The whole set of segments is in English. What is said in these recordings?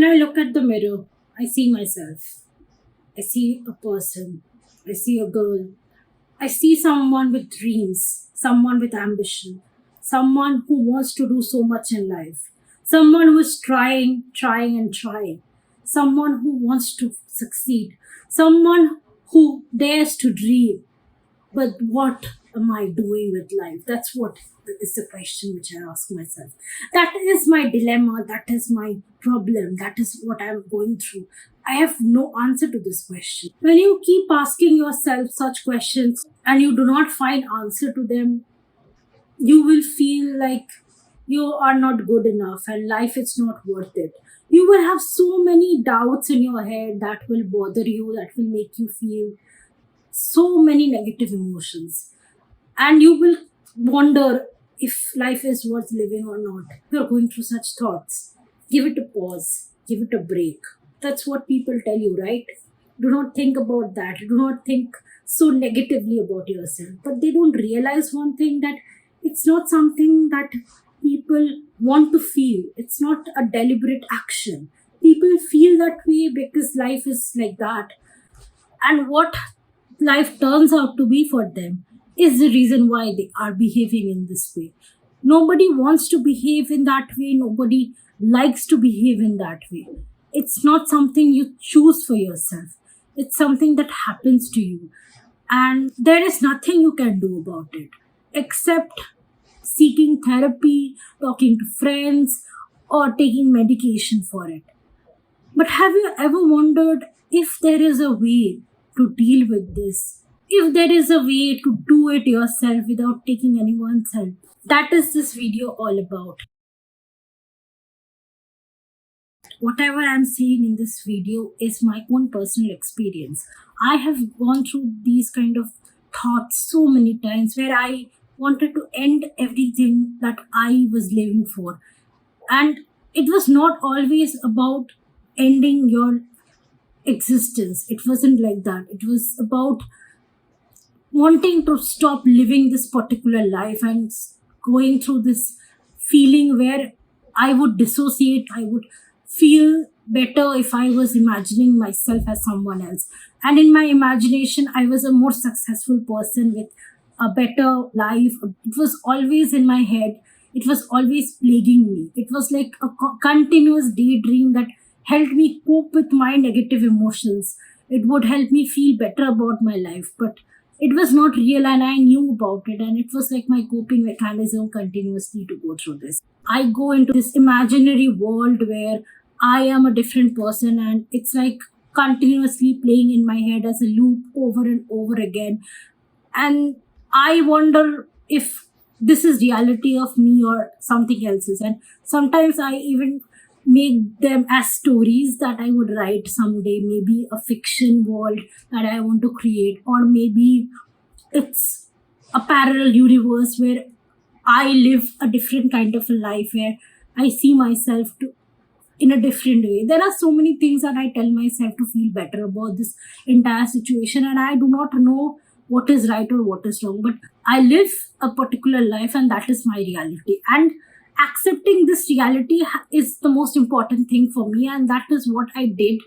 When I look at the mirror, I see myself. I see a person. I see a girl. I see someone with dreams, someone with ambition, someone who wants to do so much in life, someone who is trying, and trying, someone who wants to succeed, someone who dares to dream. But what am I doing with life? That's what is the question which I ask myself. That is my dilemma. That is my problem. That is what I'm going through. I have no answer to this question. When you keep asking yourself such questions and you do not find answer to them, you will feel like you are not good enough and life is not worth it. You will have so many doubts in your head that will bother you, that will make you feel so many negative emotions, and you will wonder if life is worth living or not. If you're going through such thoughts, give it a pause, give it a break. That's what people tell you, right? Do not think about that, do not think so negatively about yourself. But they don't realize one thing, that it's not something that people want to feel, it's not a deliberate action. People feel that way because life is like that, and what life turns out to be for them is the reason why they are behaving in this way. Nobody wants to behave in that way, nobody likes to behave in that way. It's not something you choose for yourself, it's something that happens to you, and there is nothing you can do about it except seeking therapy, talking to friends, or taking medication for it. But have you ever wondered if there is a way to deal with this? If there is a way to do it yourself without taking anyone's help? That is this video all about. Whatever I'm saying in this video is my own personal experience. I have gone through these kind of thoughts so many times where I wanted to end everything that I was living for. And it was not always about ending your existence. It wasn't like that. It was about wanting to stop living this particular life and going through this feeling where I would dissociate, I would feel better if I was imagining myself as someone else. And in my imagination, I was a more successful person with a better life. It was always in my head. It was always plaguing me. It was like a continuous daydream that helped me cope with my negative emotions. It would help me feel better about my life. But it was not real, and I knew about it, and it was like my coping mechanism continuously to go through this. I go into this imaginary world where I am a different person, and it's like continuously playing in my head as a loop over and over again. And I wonder if this is reality of me or something else's. And sometimes I even make them as stories that I would write someday, maybe a fiction world that I want to create, or maybe it's a parallel universe where I live a different kind of a life where I see myself to in a different way. There are so many things that I tell myself to feel better about this entire situation, and I do not know what is right or what is wrong. But I live a particular life, and that is my reality. And accepting this reality is the most important thing for me, and that is what I did.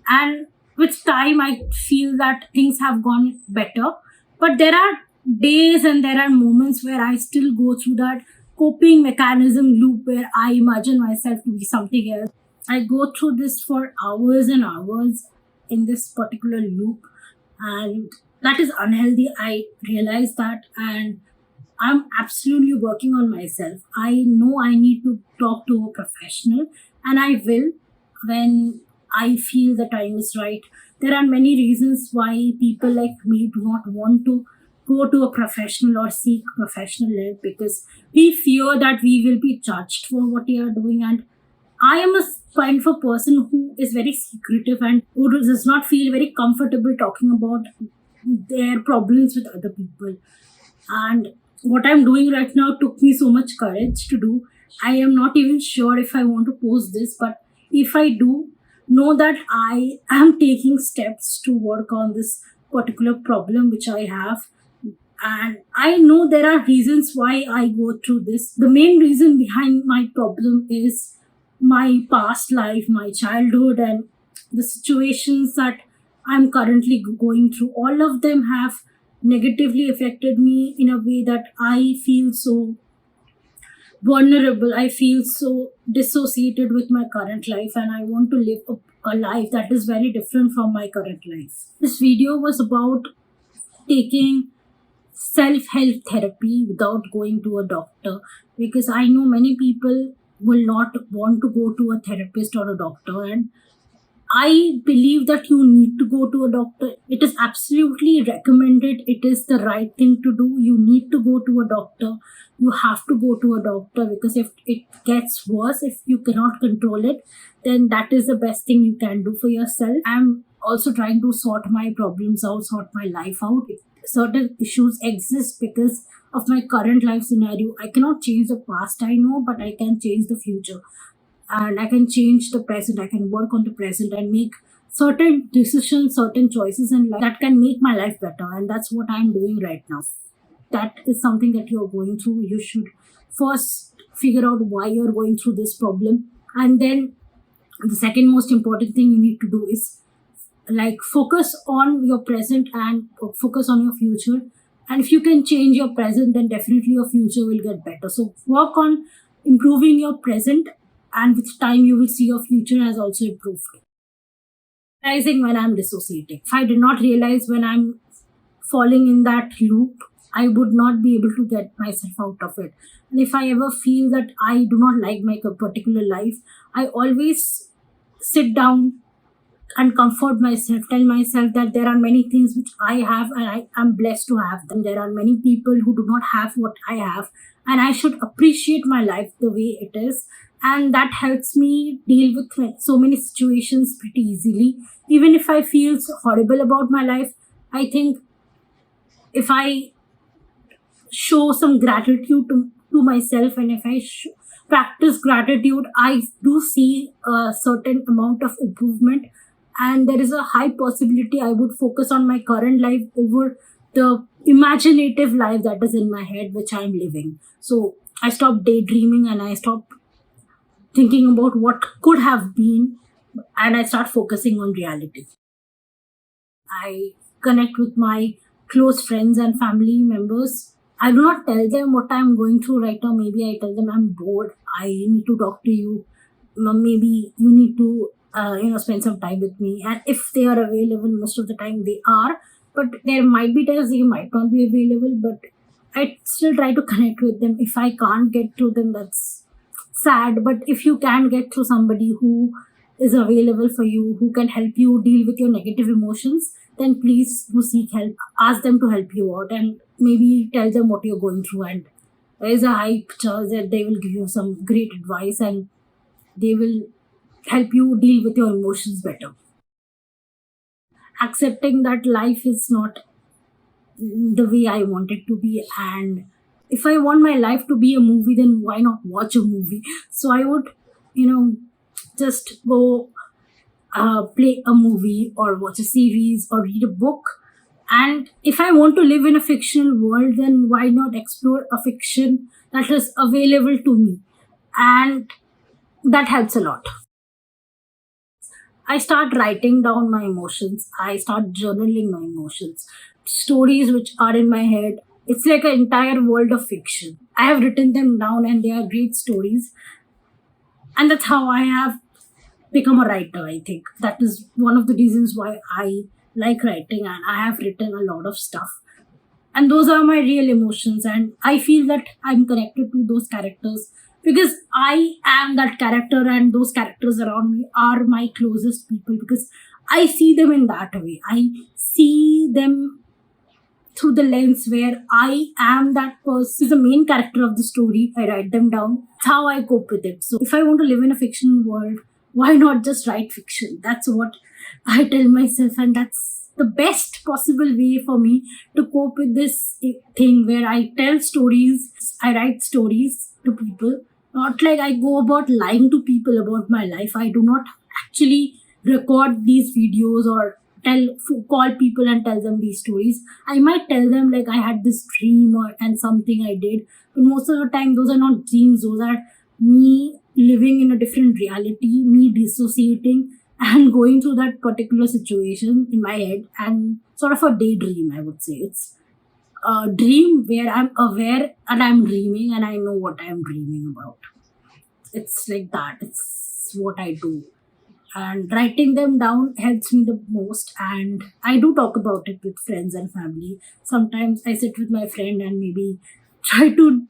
And with time, I feel that things have gone better. But there are days and there are moments where I still go through that coping mechanism loop where I imagine myself to be something else. I go through this for hours and hours in this particular loop, and that is unhealthy. I realize that, and I'm absolutely working on myself. I know I need to talk to a professional, and I will when I feel the time is right. There are many reasons why people like me do not want to go to a professional or seek professional help, because we fear that we will be judged for what we are doing. And I am a kind of a person who is very secretive and who does not feel very comfortable talking about their problems with other people. And what I'm doing right now took me so much courage to do. I am not even sure if I want to post this, but if I do, know that I am taking steps to work on this particular problem which I have. And I know there are reasons why I go through this. The main reason behind my problem is my past life, my childhood, and the situations that I'm currently going through, all of them have negatively affected me in a way that I feel so vulnerable. I feel so dissociated with my current life, and I want to live a life that is very different from my current life. This video was about taking self help therapy without going to a doctor, because I know many people will not want to go to a therapist or a doctor, and I believe that you need to go to a doctor. It is absolutely recommended. It is the right thing to do. You need to go to a doctor. You have to go to a doctor, because if it gets worse, if you cannot control it, then that is the best thing you can do for yourself. I'm also trying to sort my problems out, sort my life out. Certain issues exist because of my current life scenario. I cannot change the past, I know, but I can change the future, and I can change the present. I can work on the present and make certain decisions, certain choices in life that can make my life better. And that's what I'm doing right now. That is something that you're going through. You should first figure out why you're going through this problem. And then the second most important thing you need to do is like focus on your present and focus on your future. And if you can change your present, then definitely your future will get better. So work on improving your present, and with time you will see your future has also improved. Realizing when I'm dissociating, if I did not realize when I'm falling in that loop, I would not be able to get myself out of it. And if I ever feel that I do not like my particular life, I always sit down and comfort myself, tell myself that there are many things which I have and I am blessed to have them. There are many people who do not have what I have, and I should appreciate my life the way it is. And that helps me deal with so many situations pretty easily. Even if I feel so horrible about my life, I think if I show some gratitude to myself, and if I practice gratitude, I do see a certain amount of improvement, and there is a high possibility I would focus on my current life over the imaginative life that is in my head which I'm living. So I stopped daydreaming and I stopped thinking about what could have been, and I start focusing on reality. I connect with my close friends and family members. I do not tell them what I'm going through right now. Maybe I tell them I'm bored. I need to talk to you. Maybe you need to, spend some time with me. And if they are available, most of the time they are. But there might be times they might not be available. But I still try to connect with them. If I can't get to them, that's sad. But if you can get through somebody who is available for you, who can help you deal with your negative emotions, then please do seek help. Ask them to help you out, and maybe tell them what you're going through. And there is a high chance that they will give you some great advice, and they will help you deal with your emotions better. Accepting that life is not the way I want it to be, and if I want my life to be a movie, then why not watch a movie? So I would, just go play a movie or watch a series or read a book. And if I want to live in a fictional world, then why not explore a fiction that is available to me? And that helps a lot. I start writing down my emotions. I start journaling my emotions. Stories which are in my head. It's like an entire world of fiction. I have written them down and they are great stories. And that's how I have become a writer, I think. That is one of the reasons why I like writing, and I have written a lot of stuff. And those are my real emotions, and I feel that I'm connected to those characters because I am that character, and those characters around me are my closest people because I see them in that way. I see them through the lens where I am that person, the main character of the story. I write them down. That's how I cope with it. So if I want to live in a fictional world, why not just write fiction? That's what I tell myself, and that's the best possible way for me to cope with this thing where I tell stories, I write stories to people. Not like I go about lying to people about my life. I do not actually record these videos or call people and tell them these stories. I might tell them like I had this dream and something I did, but most of the time those are not dreams. Those are me living in a different reality, me dissociating and going through that particular situation in my head, and sort of a daydream, I would say. It's a dream where I'm aware and I'm dreaming and I know what I'm dreaming about. It's like that. It's what I do. And writing them down helps me the most. And I do talk about it with friends and family. Sometimes I sit with my friend and maybe try to,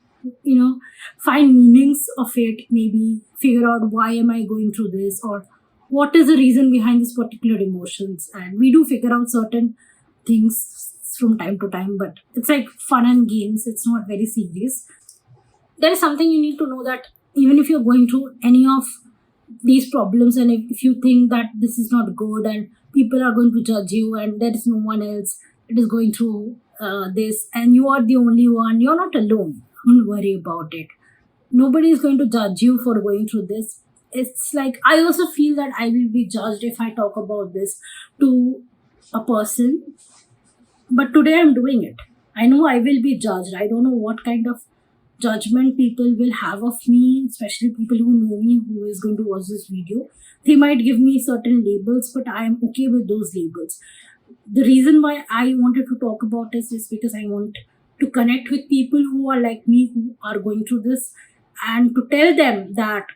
find meanings of it, maybe figure out why am I going through this, or what is the reason behind this particular emotions. And we do figure out certain things from time to time, but it's like fun and games. It's not very serious. There is something you need to know, that even if you're going through any of these problems, and if you think that this is not good and people are going to judge you and there is no one else that is going through this and you are the only one, you're not alone. Don't worry about it. Nobody is going to judge you for going through this. It's like, I also feel that I will be judged if I talk about this to a person, but today I'm doing it. I know I will be judged. I don't know what kind of judgment people will have of me, especially people who know me, who is going to watch this video. They might give me certain labels, but I am okay with those labels. The reason why I wanted to talk about this is because I want to connect with people who are like me, who are going through this, and to tell them that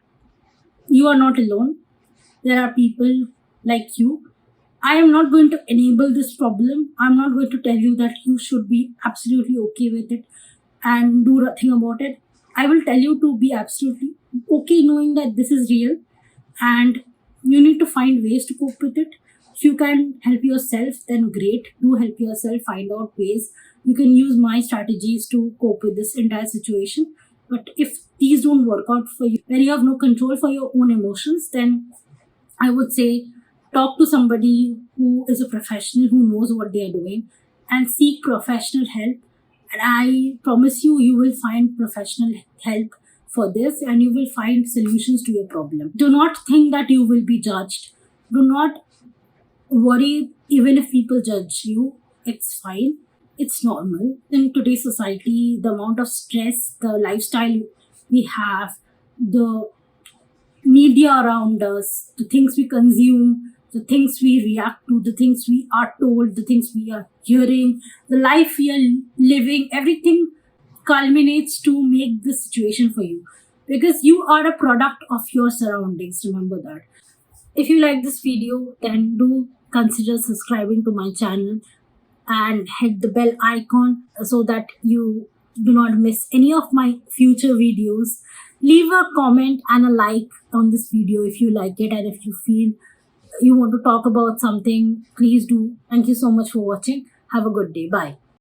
you are not alone. There are people like you. I am not going to enable this problem. I'm not going to tell you that you should be absolutely okay with it and do nothing about it. I will tell you to be absolutely okay knowing that this is real, and you need to find ways to cope with it. If you can help yourself, then great. Do help yourself, find out ways. You can use my strategies to cope with this entire situation. But if these don't work out for you, where you have no control for your own emotions, then I would say talk to somebody who is a professional, who knows what they are doing, and seek professional help. And I promise you, you will find professional help for this and you will find solutions to your problem. Do not think that you will be judged. Do not worry even if people judge you. It's fine. It's normal. In today's society, the amount of stress, the lifestyle we have, the media around us, the things we consume, the things we react to, the things we are told, the things we are hearing, the life we are living, everything culminates to make this situation for you. Because you are a product of your surroundings, remember that. If you like this video, then do consider subscribing to my channel and hit the bell icon so that you do not miss any of my future videos. Leave a comment and a like on this video if you like it, and if you feel you want to talk about something, please do. Thank you so much for watching. Have a good day. Bye.